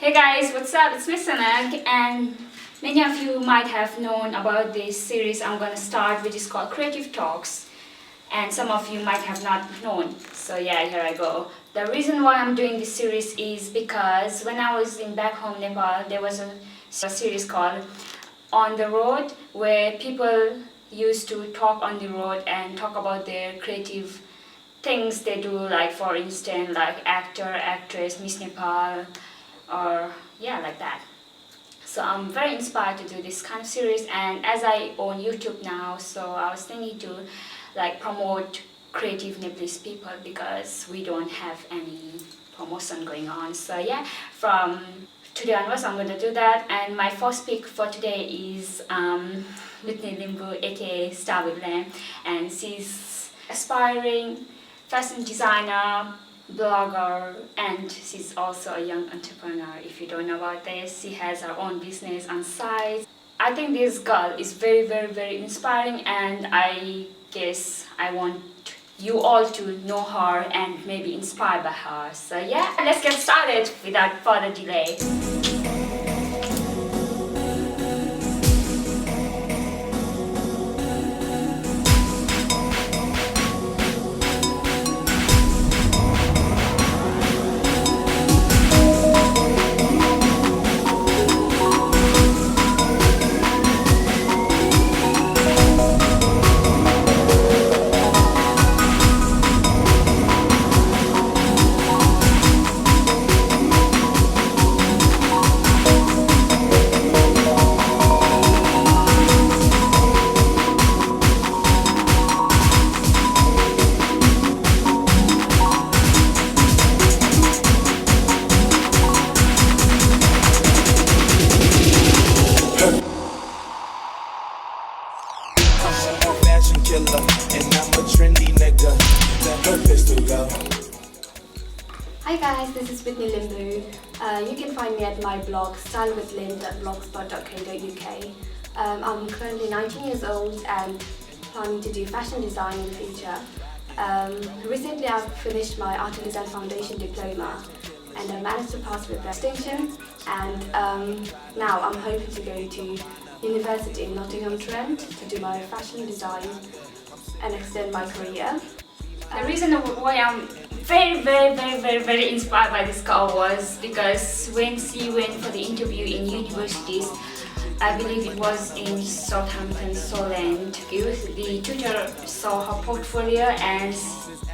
Hey guys, what's up? It's Miss Sunuk, and many of you might have known about this series I'm gonna start, which is called Creative Talks, and some of you might have not known. So yeah, here I go. The reason why I'm doing this series is because when I was in back home Nepal, there was a series called On the Road, where people used to talk on the road and talk about their creative things they do, like for instance, like actor, actress, Miss Nepal, or yeah, like that. So I'm very inspired to do this kind of series, and as I own YouTube now, so I was thinking to like promote creative Nepalese people because we don't have any promotion going on. So yeah, from today onwards I'm going to do that, and my first pick for today is Whitney aka Stylewithlim, and she's aspiring fashion designer, blogger, and she's also a young entrepreneur. If you don't know about this, she has her own business on site. I think this girl is very inspiring, and I guess I want you all to know her and maybe inspired by her. So yeah, let's get started without further delay. Hi guys, this is Whitney Limbu. You can find me at my blog stylewithlim.blogspot.co.uk. I'm currently 19 years old and planning to do fashion design in the future. Recently I've finished my Art and Design Foundation diploma and I managed to pass with distinction, and now I'm hoping to go to university in Nottingham, Trent to do my fashion design and extend my career. The reason why I'm very inspired by this girl was because when she went for the interview in universities, I believe it was in Southampton, Solent, the tutor saw her portfolio, and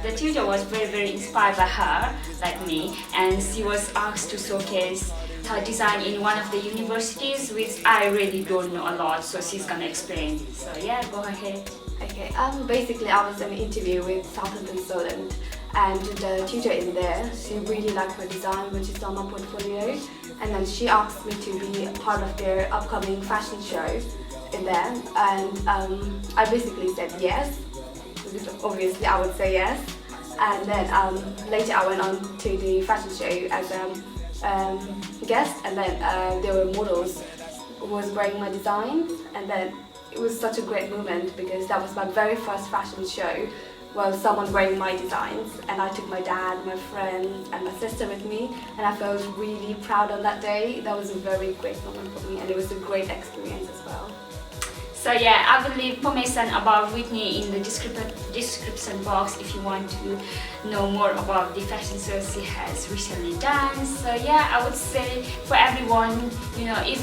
the tutor was very inspired by her, like me, and she was asked to showcase her design in one of the universities, which I really don't know a lot, so she's gonna explain. So yeah, go ahead. Okay, basically I was in an interview with Southampton Solent, and the tutor in there, she really liked my design when she saw my portfolio, and then she asked me to be a part of their upcoming fashion show in there, and I basically said yes. Obviously I would say yes, and then later I went on to the fashion show as a guest, and then there were models who was wearing my designs, and then it was such a great moment because that was my very first fashion show. Well, someone wearing my designs, and I took my dad, my friends and my sister with me, and I felt really proud on that day. That was a very great moment for me, and it was a great experience as well. So yeah, I will leave information about Whitney in the description box if you want to know more about the fashion shows she has recently done. So yeah, I would say for everyone, if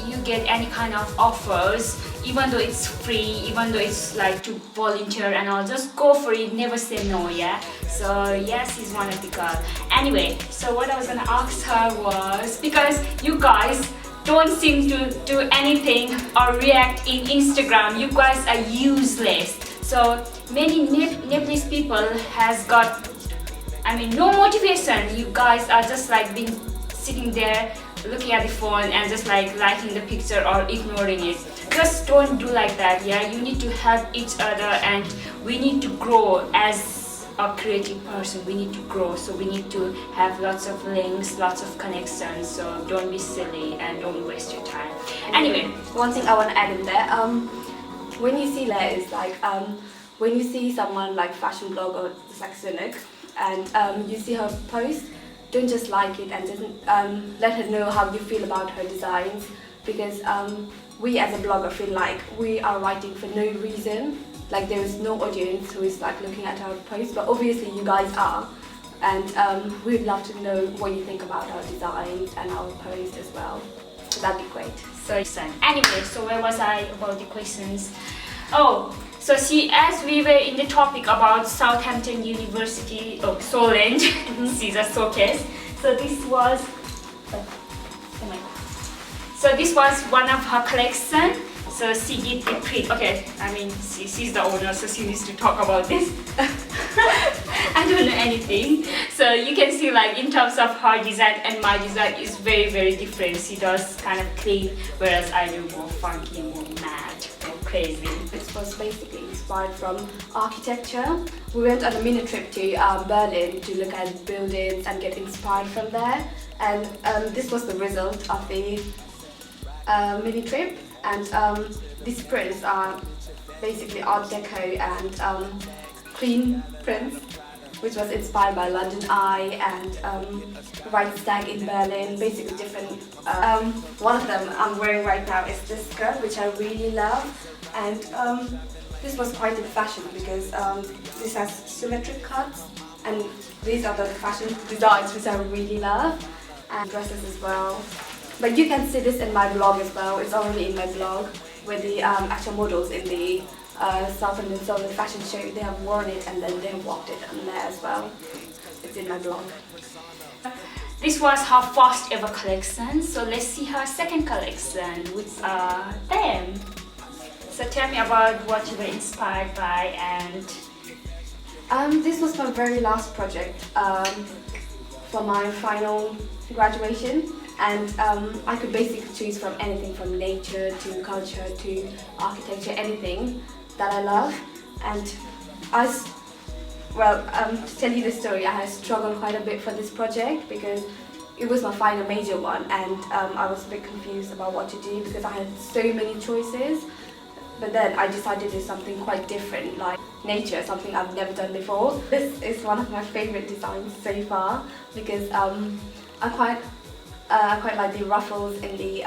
you get any kind of offers, even though it's free, even though it's like to volunteer and all, just go for it, never say no, yeah? So yes, she's one of the girls. Anyway, so what I was gonna ask her was, because you guys don't seem to do anything or react in Instagram, you guys are useless. So many Nepalese people has got, no motivation. You guys are just like being sitting there looking at the phone and just like liking the picture or ignoring it. Just don't do like that, yeah? You need to help each other, and we need to grow as a creative person. We need to grow, so we need to have lots of links, lots of connections, so don't be silly and don't waste your time. Anyway, one thing I want to add in there, when you see that, it's like when you see someone like fashion blogger like Sunuk, and you see her post, don't just like it and just let her know how you feel about her designs, because we as a blogger feel like we are writing for no reason, like there is no audience who is like looking at our posts, but obviously you guys are, and we'd love to know what you think about our designs and our posts as well. So that'd be great. So anyway, so where was I about the questions? Oh, so see, as we were in the topic about Southampton University, Solent, Caesar Showcase. So this was, oh my God. So this was one of her collection. So she did the print. Okay, I mean she's the owner, so she needs to talk about this. I don't know anything. So you can see, like, in terms of her design and my design is very, very different. She does kind of clean, whereas I do more funky, more mad, more crazy. This was basically inspired from architecture. We went on a mini trip to Berlin to look at buildings and get inspired from there. And this was the result of the mini trip. And these prints are basically Art Deco and clean prints, which was inspired by London Eye and Reichstag in Berlin, basically different. One of them I'm wearing right now is this skirt, which I really love, and this was quite in fashion because this has symmetric cuts, and these are the fashion designs which I really love, and dresses as well. But you can see this in my blog as well. It's already in my blog, where the actual models in the Southampton Solent fashion show, they have worn it and then they have walked it on there as well. It's in my blog. This was her first ever collection, so let's see her second collection, which are them. So tell me about what you were inspired by. And this was my very last project for my final graduation. And I could basically choose from anything from nature to culture to architecture, anything that I love. And to tell you the story, I had struggled quite a bit for this project because it was my final major one, and I was a bit confused about what to do because I had so many choices. But then I decided to do something quite different, like nature, something I've never done before. This is one of my favorite designs so far because I quite like the ruffles in the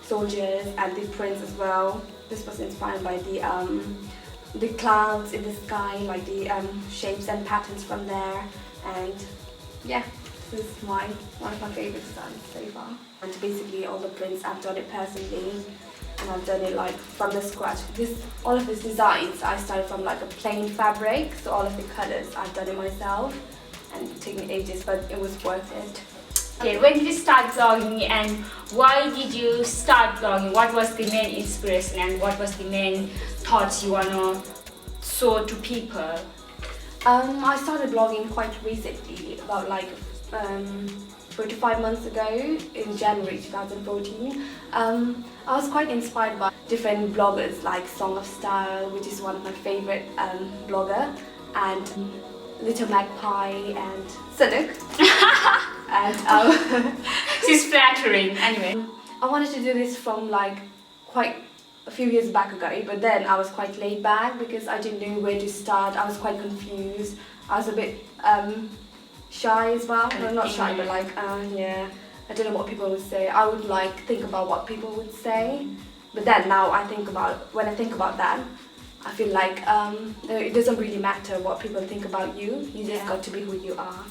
soldiers and the prints as well. This was inspired by the clouds in the sky, like the shapes and patterns from there. And yeah, this is one of my favorite designs so far. And basically all the prints I've done it personally, and I've done it like from the scratch. All of these designs I started from like a plain fabric, so all of the colors I've done it myself, and it took me ages, but it was worth it. Okay, when did you start blogging and why did you start blogging? What was the main inspiration and what was the main thoughts you want to show to people? I started blogging quite recently, about like 4 to 5 months ago, in January 2014. I was quite inspired by different bloggers like Song of Style, which is one of my favorite blogger, and Little Magpie and Sunuk. And she's flattering. Anyway, I wanted to do this from like quite a few years back ago, but then I was quite laid back because I didn't know where to start. I was quite confused. I was a bit shy as well. Well, not shy, but like yeah, I don't know what people would say. I would like think about what people would say, but then now when I think about that, I feel like it doesn't really matter what people think about you. You just got to be who you are.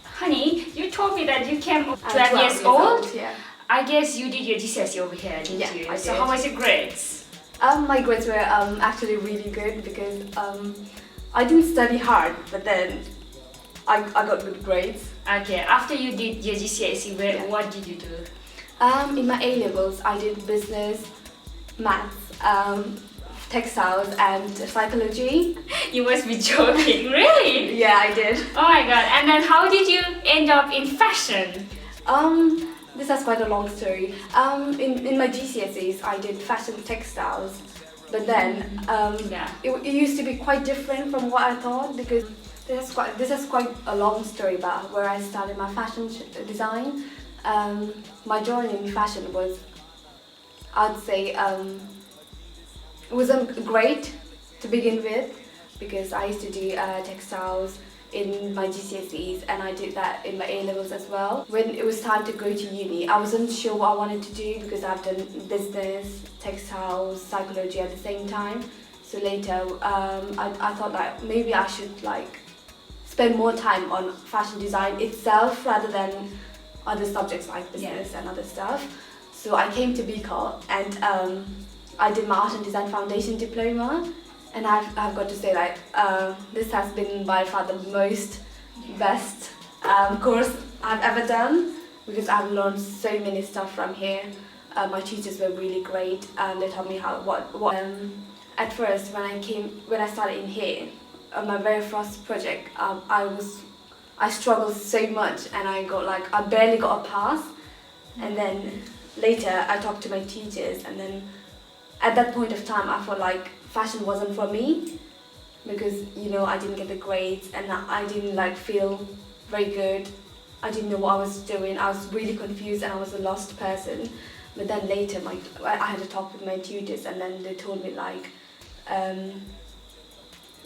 Honey, you told me that you came 12 years old. Yeah. I guess you did your GCSE over here, didn't you? I So did. how was your grades? My grades were actually really good because I didn't study hard, but then I got good grades. Okay, after you did your GCSE, what did you do? In my A-levels, I did business, maths, textiles and psychology. You must be joking, really? Yeah, I did. Oh my god, and then how did you end up in fashion? This has quite a long story. In my GCSEs, I did fashion textiles, but then it used to be quite different from what I thought because this is quite a long story about where I started my fashion design. My journey in fashion was, I'd say, it wasn't great to begin with because I used to do textiles in my GCSEs, and I did that in my A-levels as well. When it was time to go to uni, I wasn't sure what I wanted to do because I've done business, textiles, psychology at the same time. So later, I thought that maybe I should like spend more time on fashion design itself rather than other subjects like business and other stuff. So I came to BCom and I did my Art and Design Foundation diploma, and I've got to say that this has been by far the best course I've ever done, because I've learned so many stuff from here. My teachers were really great, and they taught me at first when I started in here, on my very first project, I struggled so much, and I barely got a pass. And then later I talked to my teachers, and then at that point of time I felt like fashion wasn't for me, because I didn't get the grades and I didn't feel very good. I didn't know what I was doing. I was really confused and I was a lost person. But then later I had a talk with my tutors, and then they told me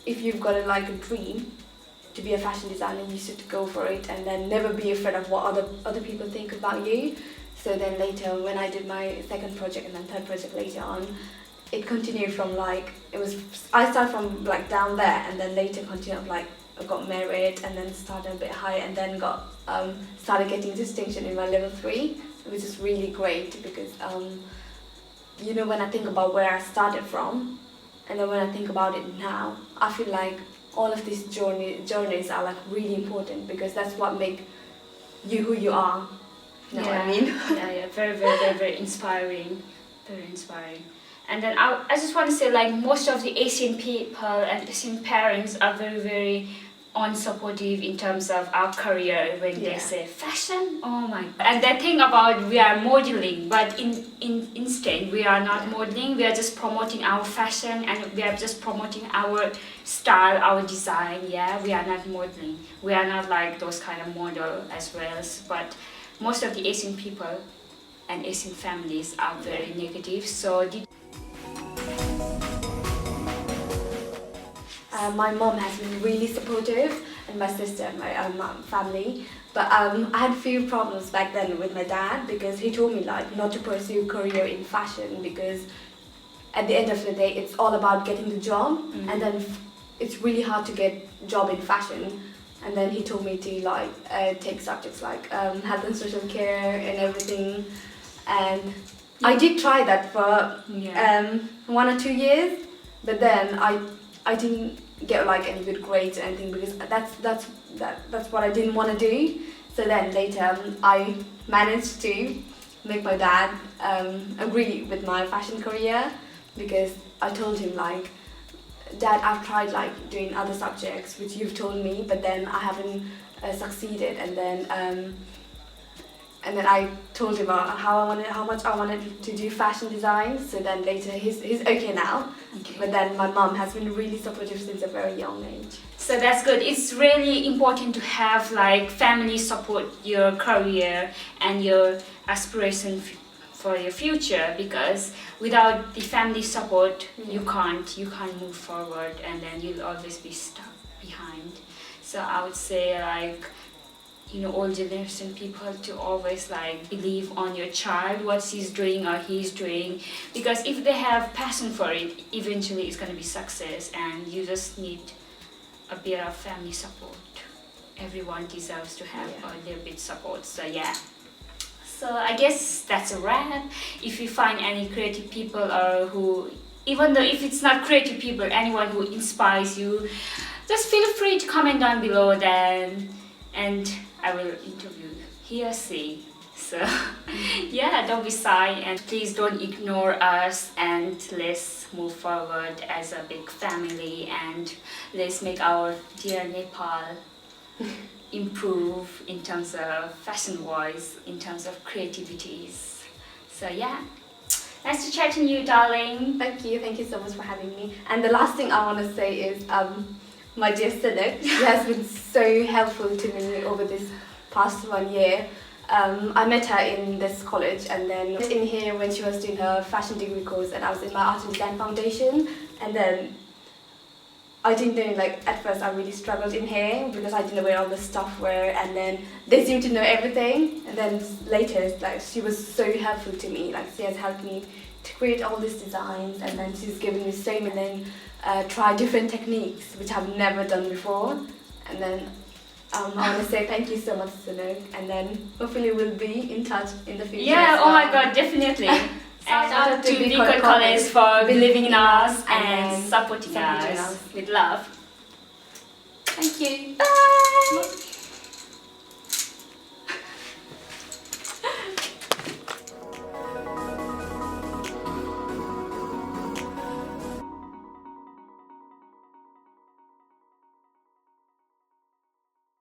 if you've got a dream to be a fashion designer, you should go for it, and then never be afraid of what other people think about you. So then later, when I did my second project and then third project later on, it continued from I started from down there, and then later continued I got married, and then started a bit higher, and then started getting distinction in my level 3, which is really great because when I think about where I started from, and then when I think about it now, I feel like all of these journeys are really important, because that's what make you who you are. You know what I mean? Yeah, very, very, very, very inspiring. Very inspiring. And then I just want to say, most of the Asian people and Asian parents are very, very unsupportive in terms of our career when they say fashion. Oh my God. And they think about we are modeling, but instead we are not modeling. We are just promoting our fashion, and we are just promoting our style, our design. Yeah, we are not modeling. We are not like those kind of model as well. But most of the Asian people and Asian families are very negative. So my mom has been really supportive, and my sister, my family. But I had a few problems back then with my dad, because he told me not to pursue career in fashion, because at the end of the day it's all about getting the job, and then it's really hard to get job in fashion. And then he told me to take subjects like health and social care and everything, and I did try that for 1 or 2 years, but then I didn't get any good grades or anything, because that's what I didn't want to do. So then later I managed to make my dad agree with my fashion career, because I told him Dad, I've tried doing other subjects which you've told me, but then I haven't succeeded. And then I told him how much I wanted to do fashion design. So then later he's okay now. Okay. But then my mom has been really supportive since a very young age. So that's good. It's really important to have family support your career and your aspiration for your future, because without the family support you can't move forward, and then you'll always be stuck behind. So I would say old generation people to always believe on your child, what she's doing or he's doing, because if they have passion for it, eventually it's going to be success, and you just need a bit of family support. Everyone deserves to have a little bit support. So I guess that's a wrap. If you find any creative people, or who, even though if it's not creative people, anyone who inspires you, just feel free to comment down below then, and I will interview here, see. So don't be shy, and please don't ignore us, and let's move forward as a big family, and let's make our dear Nepal improve in terms of fashion wise, in terms of creativities. So nice to chat to you, darling. Thank you so much for having me. And the last thing I want to say is my dear Sunuk, she has been so helpful to me over this past 1 year. I met her in this college, and then in here when she was doing her fashion degree course, and I was in my Art and Design Foundation, and then I didn't know, like, at first I really struggled in hair because I didn't know where all the stuff were, and then they seemed to know everything, and then later, like, she was so helpful to me. Like, she has helped me to create all these designs, and then she's given me so many, try different techniques which I've never done before, and then I want to say thank you so much, Sunuk, and then hopefully we'll be in touch in the future. Yeah, oh my god, definitely. And shout out to Beacon College for believing in us and supporting us with love. Thank you. Bye!